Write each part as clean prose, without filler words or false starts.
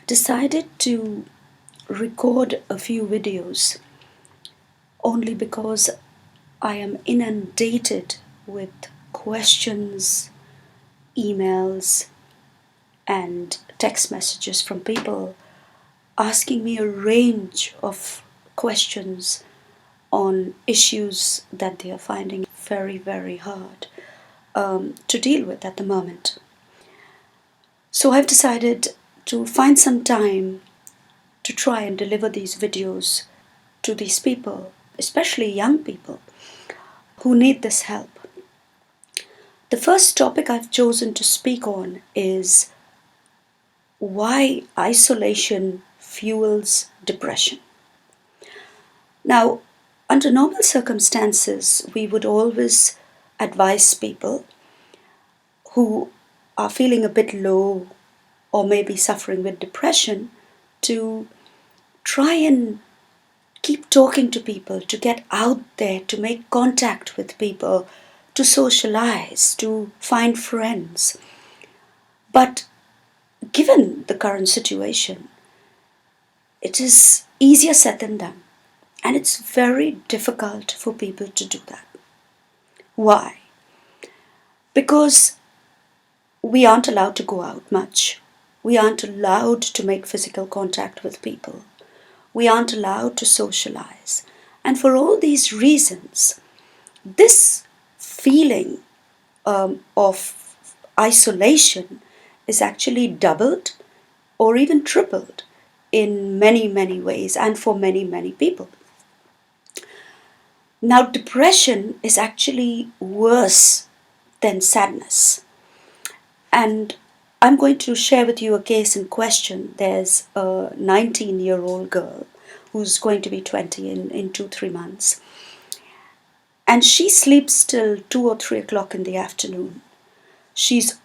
decided to record a few videos only because I am inundated with questions, emails, and text messages from people asking me a range of questions on issues that they are finding very, very hard to deal with at the moment. So I've decided to find some time to try and deliver these videos to these people, especially young people who need this help. The first topic I've chosen to speak on is why isolation fuels depression. Now, under normal circumstances, we would always advise people who are feeling a bit low or maybe suffering with depression to try and keep talking to people, to get out there, to make contact with people, to socialize, to find friends. But given the current situation, it is easier said than done. And it's very difficult for people to do that. Why? Because we aren't allowed to go out much. We aren't allowed to make physical contact with people. We aren't allowed to socialize. And for all these reasons, this feeling of isolation is actually doubled or even tripled in many, many ways and for many, many people. Now, depression is actually worse than sadness. And I'm going to share with you a case in question. There's a 19-year-old girl who's going to be 20 in 2-3 months. And she sleeps till 2 or 3 o'clock in the afternoon. She's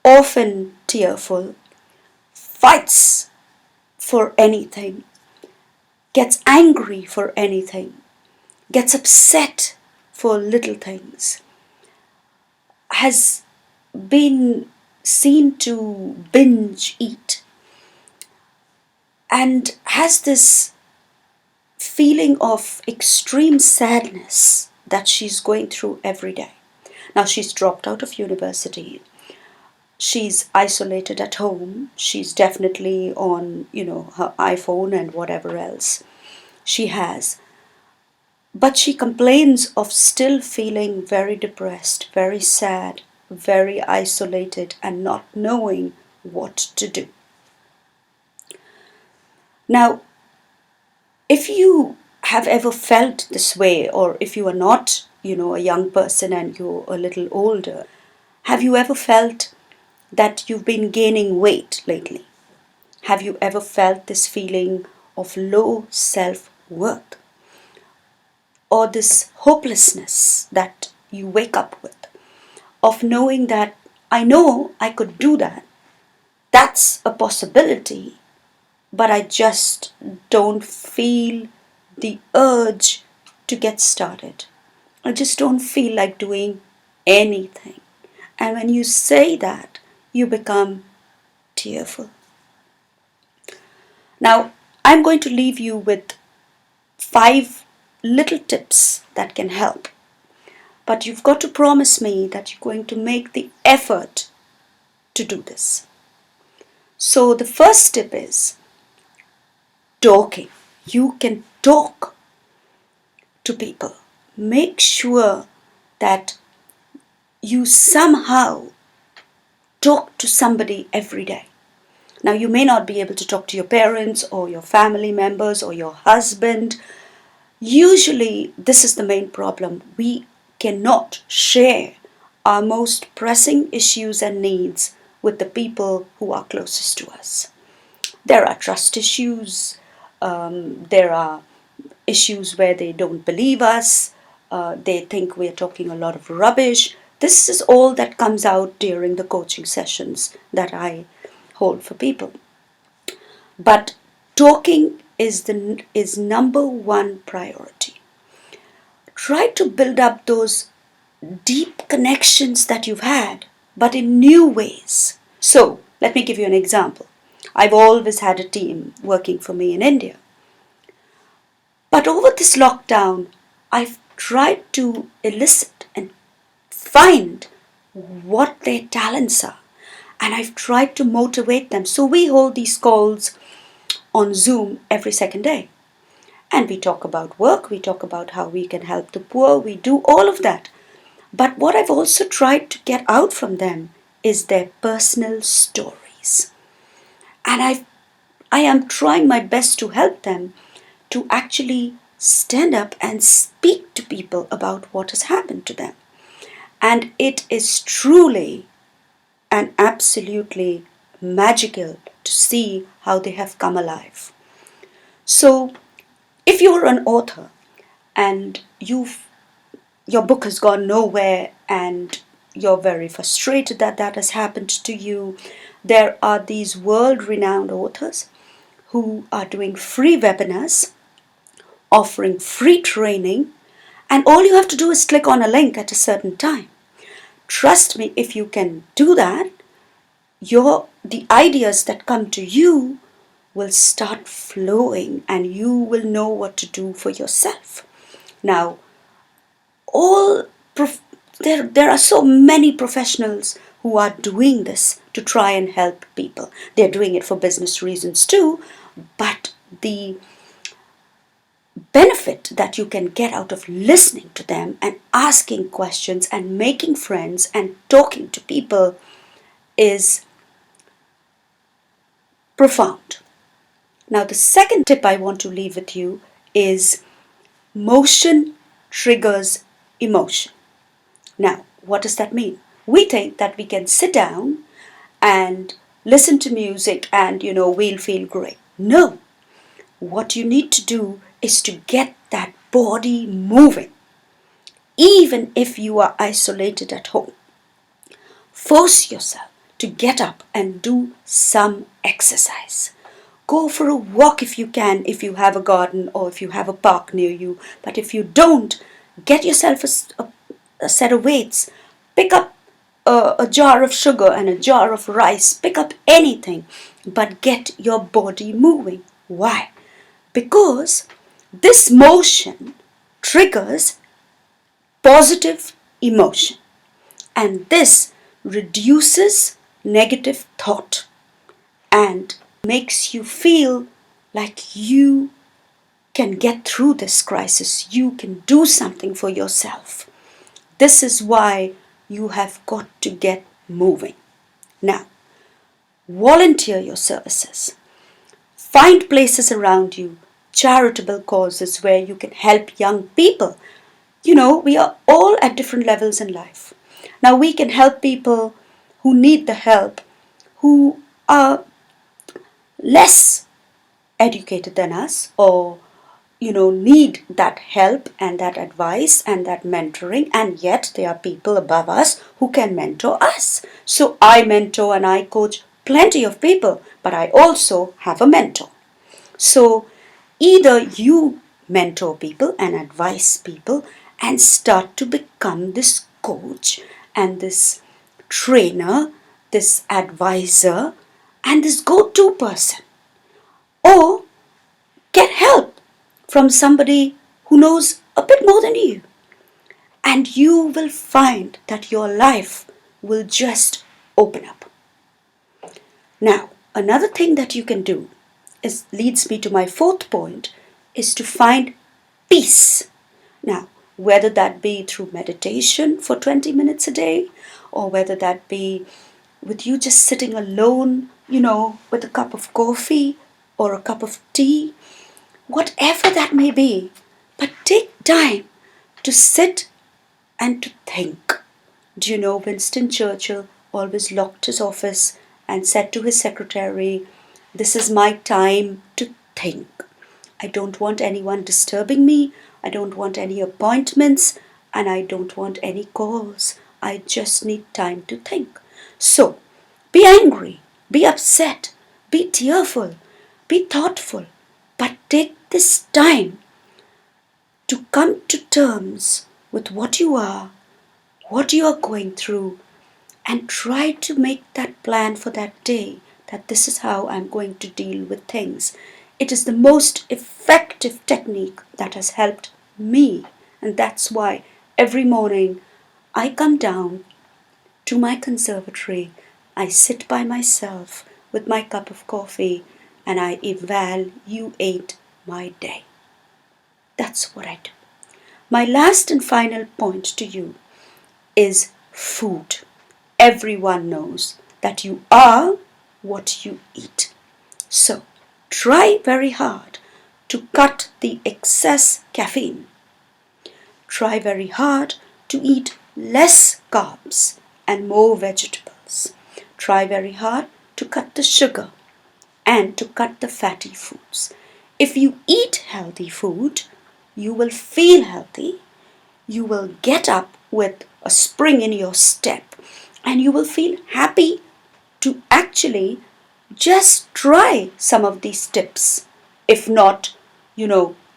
often tearful, fights for anything, gets angry for anything, gets upset for little things, has been seen to binge eat, and has this feeling of extreme sadness that she's going through every day. Now, she's dropped out of university. She's isolated at home. She's definitely on, her iPhone and whatever else she has. But she complains of still feeling very depressed, very sad, very isolated, and not knowing what to do. Now, if you have ever felt this way, or if you are not, a young person and you're a little older, have you ever felt that you've been gaining weight lately? Have you ever felt this feeling of low self-worth? Or this hopelessness that you wake up with, of knowing that I know I could do that, that's a possibility, but I just don't feel the urge to get started. I just don't feel like doing anything. And when you say that, you become tearful. Now, I'm going to leave you with 5 little tips that can help. But you've got to promise me that you're going to make the effort to do this. So the first tip is talking. You can talk to people. Make sure that you somehow talk to somebody every day. Now, you may not be able to talk to your parents or your family members or your husband. Usually, this is the main problem. We cannot share our most pressing issues and needs with the people who are closest to us. There are trust issues. There are issues where they don't believe us. They think we're talking a lot of rubbish. This is all that comes out during the coaching sessions that I hold for people. But talking is number one priority. Try to build up those deep connections that you've had, but in new ways. So, let me give you an example. I've always had a team working for me in India. But over this lockdown, I've tried to elicit and find what their talents are. And I've tried to motivate them. So we hold these calls on Zoom every second day. And we talk about work, we talk about how we can help the poor, we do all of that. But what I've also tried to get out from them is their personal stories. And I am trying my best to help them to actually stand up and speak to people about what has happened to them. And it is truly and absolutely magical to see how they have come alive. So, if you're an author and your book has gone nowhere and you're very frustrated that that has happened to you, there are these world-renowned authors who are doing free webinars, offering free training, and all you have to do is click on a link at a certain time. Trust me, if you can do that, the ideas that come to you will start flowing and you will know what to do for yourself. Now, there are so many professionals who are doing this to try and help people. They're doing it for business reasons too, but the benefit that you can get out of listening to them and asking questions and making friends and talking to people is profound. Now, the second tip I want to leave with you is motion triggers emotion. Now, what does that mean? We think that we can sit down and listen to music and, we'll feel great. No. What you need to do is to get that body moving. Even if you are isolated at home, force yourself to get up and do some exercise. Go for a walk if you can, if you have a garden or if you have a park near you. But if you don't, get yourself a set of weights. Pick up a jar of sugar and a jar of rice. Pick up anything, but get your body moving. Why? Because this motion triggers positive emotion, and this reduces negative thought and makes you feel like you can get through this crisis. You can do something for yourself. This is why you have got to get moving. Now, volunteer your services. Find places around you, charitable causes where you can help young people. We are all at different levels in life. Now, we can help people who need the help, who are less educated than us, or need that help and that advice and that mentoring, and yet there are people above us who can mentor us. So I mentor and I coach plenty of people, but I also have a mentor. So either you mentor people and advise people and start to become this coach and this trainer, this advisor, and this go-to person, or get help from somebody who knows a bit more than you. And you will find that your life will just open up. Now, another thing that you can do leads me to my fourth point, is to find peace. Now, whether that be through meditation for 20 minutes a day, or whether that be with you just sitting alone, with a cup of coffee or a cup of tea, whatever that may be, but take time to sit and to think. Do you know Winston Churchill always locked his office and said to his secretary, "This is my time to think. I don't want anyone disturbing me. I don't want any appointments, and I don't want any calls. I just need time to think." So, be angry, be upset, be tearful, be thoughtful, but take this time to come to terms with what you are, what you are going through, and try to make that plan for that day that this is how I'm going to deal with things. It is the most effective technique that has helped me, and that's why every morning I come down to my conservatory, I sit by myself with my cup of coffee, and I evaluate my day. That's what I do. My last and final point to you is food. Everyone knows that you are what you eat. So try very hard to cut the excess caffeine. Try very hard to eat less carbs and more vegetables. Try very hard to cut the sugar and to cut the fatty foods. If you eat healthy food, you will feel healthy, you will get up with a spring in your step, and you will feel happy to actually just try some of these tips. If not,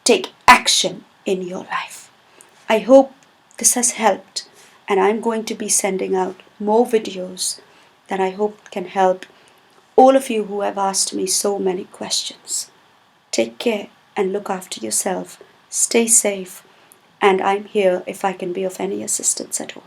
take action in your life. I hope this has helped, and I'm going to be sending out more videos that I hope can help all of you who have asked me so many questions. Take care and look after yourself. Stay safe, and I'm here if I can be of any assistance at all.